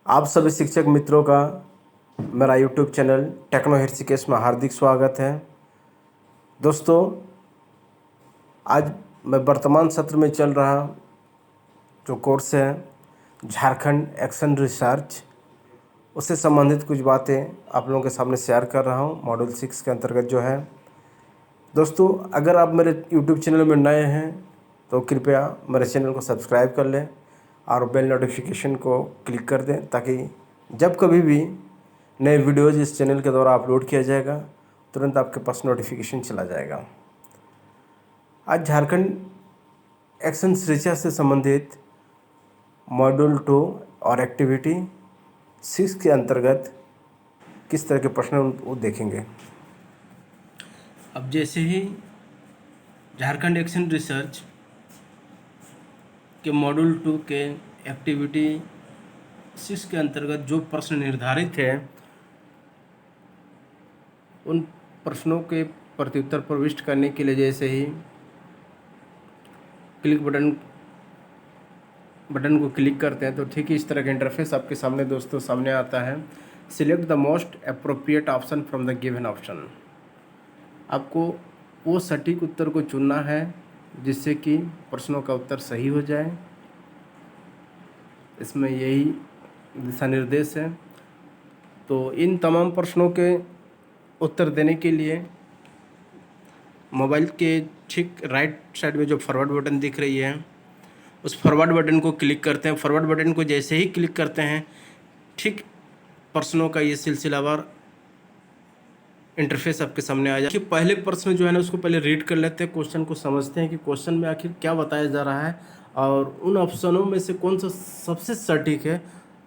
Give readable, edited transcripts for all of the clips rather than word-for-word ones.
आप सभी शिक्षक मित्रों का मेरा यूट्यूब चैनल टेक्नो हृषिकेश में हार्दिक स्वागत है। दोस्तों, आज मैं वर्तमान सत्र में चल रहा जो कोर्स है झारखंड एक्शन रिसर्च, उससे संबंधित कुछ बातें आप लोगों के सामने शेयर कर रहा हूं। मॉड्यूल 6 के अंतर्गत जो है। दोस्तों, अगर आप मेरे यूट्यूब चैनल में नए हैं तो कृपया मेरे चैनल को सब्सक्राइब कर लें और बेल नोटिफिकेशन को क्लिक कर दें, ताकि जब कभी भी नए वीडियोज़ इस चैनल के द्वारा अपलोड किया जाएगा तुरंत आपके पास नोटिफिकेशन चला जाएगा। आज झारखंड एक्शन रिसर्च से संबंधित मॉड्यूल 2 और एक्टिविटी 6 के अंतर्गत किस तरह के प्रश्न वो देखेंगे। अब जैसे ही झारखंड एक्शन रिसर्च के मॉड्यूल 2 के एक्टिविटी 6 के अंतर्गत जो प्रश्न निर्धारित है उन प्रश्नों के प्रत्युत्तर प्रविष्ट करने के लिए जैसे ही क्लिक बटन को क्लिक करते हैं तो ठीक इस तरह का इंटरफेस आपके सामने दोस्तों सामने आता है। Select the most appropriate option from the given option. आपको वो सटीक उत्तर को चुनना है जिससे कि प्रश्नों का उत्तर सही हो जाए। इसमें यही दिशा निर्देश है। तो इन तमाम प्रश्नों के उत्तर देने के लिए मोबाइल के ठीक राइट साइड में जो फॉरवर्ड बटन दिख रही है उस फॉरवर्ड बटन को क्लिक करते हैं। फॉरवर्ड बटन को जैसे ही क्लिक करते हैं ठीक प्रश्नों का ये सिलसिलावार इंटरफेस आपके सामने आ जाए कि पहले प्रश्न जो है ना उसको पहले रीड कर लेते हैं, क्वेश्चन को समझते हैं कि क्वेश्चन में आखिर क्या बताया जा रहा है और उन ऑप्शनों में से कौन सा सबसे सटीक है।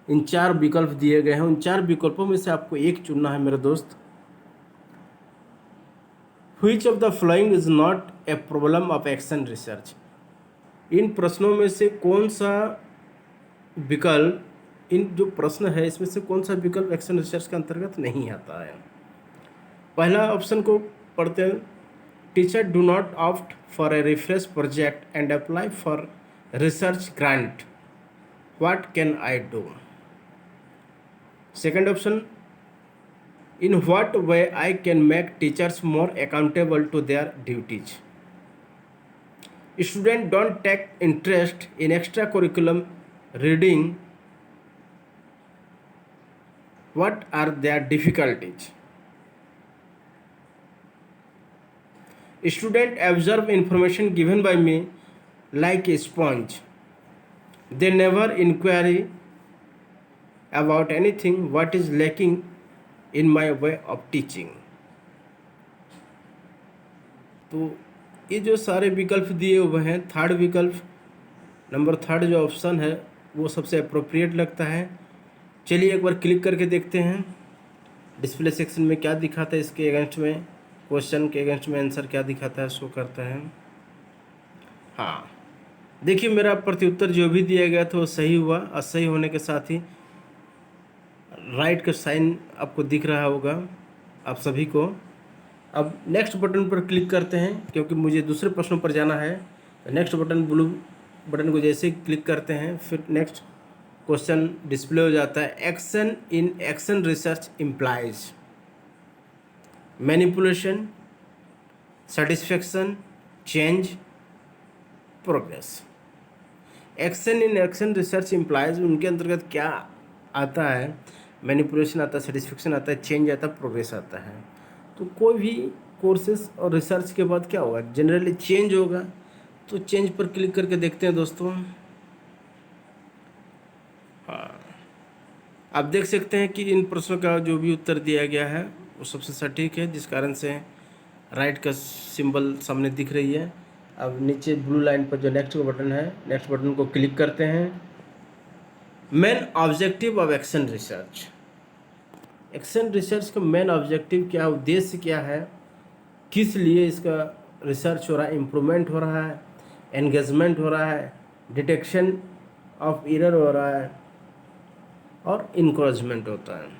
इन 4 विकल्प दिए गए हैं, उन 4 विकल्पों में से आपको एक चुनना है मेरे दोस्त। Which of the following is not a problem of action research. इन प्रश्नों में से कौन सा विकल्प, इन जो प्रश्न है इसमें से कौन सा विकल्प एक्शन रिसर्च के अंतर्गत नहीं आता है। पहला ऑप्शन को पढ़ते हैं। Teacher do not opt for a refresh project and apply for research grant, what can I do. Second option, in what way I can make teachers more accountable to their duties. Student don't take interest in extra curriculum reading, what are their difficulties. Student absorb information given by me like a sponge. They never inquire about anything what is lacking in my way of teaching. तो ये जो सारे विकल्प दिए हुए हैं, third विकल्प number third जो ऑप्शन है वो सबसे अप्रोप्रिएट लगता है। चलिए एक बार क्लिक करके देखते हैं डिस्प्ले सेक्शन में क्या दिखाता है, इसके अगेंस्ट में क्वेश्चन के अगेंस्ट में आंसर क्या दिखाता है, शो करता है। हाँ, देखिए मेरा प्रत्युत्तर जो भी दिया गया था वो सही हुआ और सही होने के साथ ही राइट का साइन आपको दिख रहा होगा आप सभी को। अब नेक्स्ट बटन पर क्लिक करते हैं क्योंकि मुझे दूसरे प्रश्नों पर जाना है। नेक्स्ट बटन ब्लू बटन को जैसे ही क्लिक करते हैं फिर नेक्स्ट क्वेश्चन डिस्प्ले हो जाता है। Action in action research implies manipulation, satisfaction, change, progress. Action in action research implies उनके अंतर्गत क्या आता है। मैनिपुलेशन आता है, सेटिस्फेक्शन आता है, चेंज आता है, प्रोग्रेस आता है। तो कोई भी कोर्सेज और रिसर्च के बाद क्या होगा, जनरली चेंज होगा। तो चेंज पर क्लिक करके देखते हैं दोस्तों। हाँ, आप देख सकते हैं कि इन प्रश्नों का जो भी उत्तर दिया गया है वो सबसे सटीक है, जिस कारण से राइट का सिंबल सामने दिख रही है। अब नीचे ब्लू लाइन पर जो नेक्स्ट का बटन है, नेक्स्ट बटन को क्लिक करते हैं। Main objective of action research. Action research का मेन ऑब्जेक्टिव क्या, उद्देश्य क्या है, किस लिए इसका रिसर्च हो रहा है। इम्प्रूवमेंट हो रहा है, एंगेजमेंट हो रहा है, डिटेक्शन ऑफ एरर हो रहा है और इनकरेजमेंट होता है।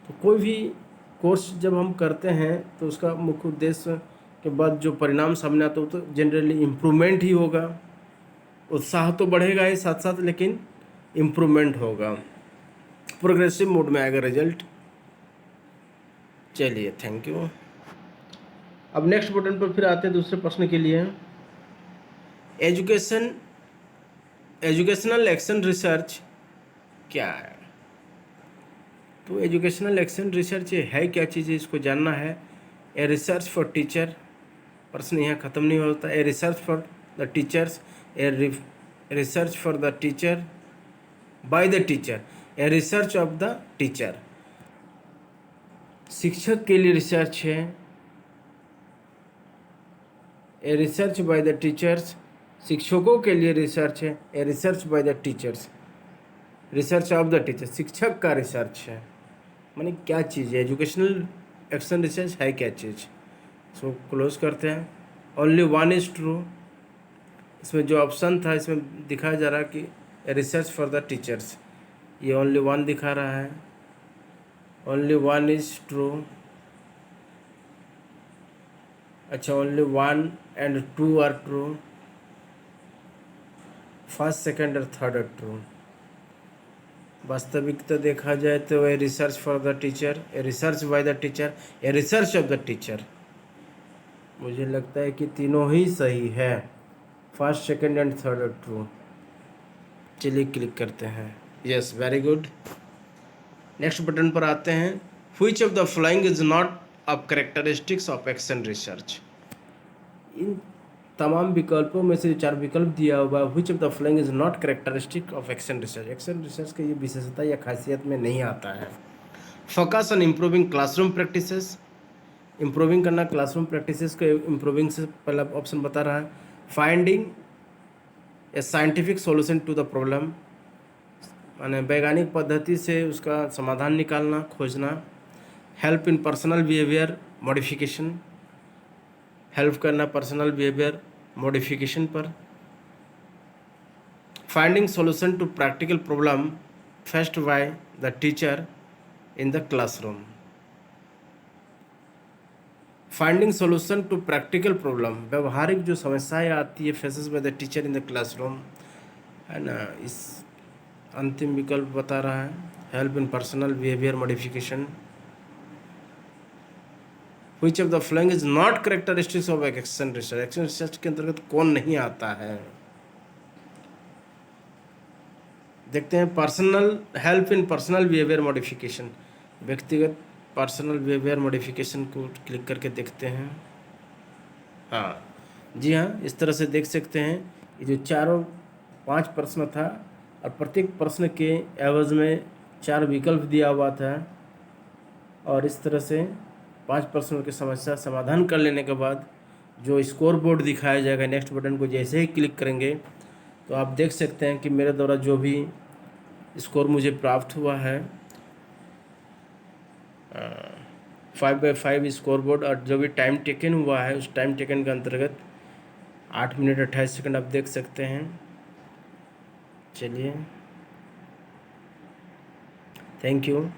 तो कोई भी कोर्स जब हम करते हैं तो उसका मुख्य उद्देश्य के बाद जो परिणाम सामने आता है तो जनरली इम्प्रूवमेंट ही होगा। उत्साह तो बढ़ेगा ही साथ साथ, लेकिन इम्प्रूवमेंट होगा, प्रोग्रेसिव मोड में आएगा रिजल्ट। चलिए, थैंक यू। अब नेक्स्ट बटन पर फिर आते हैं दूसरे प्रश्न के लिए। एजुकेशनल एक्शन रिसर्च क्या है? तो एजुकेशनल एक्शन रिसर्च है क्या चीज़ है, इसको जानना है। ए रिसर्च फॉर टीचर, प्रश्न यहाँ ख़त्म नहीं होता। ए research for the teachers, A research for the teacher bye the teacher, a research of the teacher. शिक्षक के लिए रिसर्च है। ए रिसर्च बाय द टीचर्स, शिक्षकों के लिए रिसर्च है। ए research by the teachers, research of the teacher, शिक्षक का रिसर्च है। माने क्या चीज़ है, एजुकेशनल एक्शन रिसर्च है क्या चीज़। सो क्लोज करते हैं। ओनली वन इज़ ट्रू, इसमें जो ऑप्शन था इसमें दिखाया जा रहा है कि रिसर्च फॉर द टीचर्स, ये ओनली वन दिखा रहा है। Only one is true. अच्छा, only one and two are true, first second और थर्ड आर ट्रू। वास्तविकता देखा जाए तो a research for the teacher, a research by the teacher, a research of the teacher, मुझे लगता है कि तीनों ही सही है। First second and third are true. चलिए क्लिक करते हैं। Yes, very good. Next button पर आते हैं। Which of the following is not of characteristics of action research. इन तमाम विकल्पों में से जो 4 विकल्प दिया हुआ है, which of the following is not characteristic of action research, action research का ये विशेषता या खासियत में नहीं आता है। Focus on improving classroom practices, improving करना क्लासरूम प्रैक्टिसेस को इम्प्रूविंग से पहला ऑप्शन बता रहा है। Finding a scientific solution to the problem, माने वैज्ञानिक पद्धति से उसका समाधान निकालना, खोजना। Help in personal behaviour modification, help करना पर्सनल बिहेवियर मॉडिफिकेशन पर। Finding solution to practical problem faced by the teacher in the classroom, finding solution to practical problem, व्यवहारिक जो समस्याएं आती है faces by the teacher in the classroom, है ना। इस अंतिम विकल्प बता रहा है help in personal behaviour modification. Which of the following is not characteristics of action research, action research के अंतर्गत कौन नहीं आता है। देखते हैं। Personal, help in personal behaviour modification, व्यक्तिगत पर्सनल बिहेवियर मॉडिफिकेशन को क्लिक करके देखते हैं। हाँ जी हाँ, इस तरह से देख सकते हैं। ये जो 5 प्रश्न था और प्रत्येक प्रश्न के एवज में 4 विकल्प दिया हुआ था, और इस तरह से 5 प्रश्नों की समस्या समाधान कर लेने के बाद जो स्कोर बोर्ड दिखाया जाएगा, नेक्स्ट बटन को जैसे ही क्लिक करेंगे तो आप देख सकते हैं कि मेरे द्वारा जो भी स्कोर मुझे प्राप्त हुआ है 5/5 स्कोर बोर्ड, और जो भी टाइम टेकन हुआ है उस टाइम टेकन के अंतर्गत 8 मिनट 28 सेकंड आप देख सकते हैं। चलिए, थैंक यू।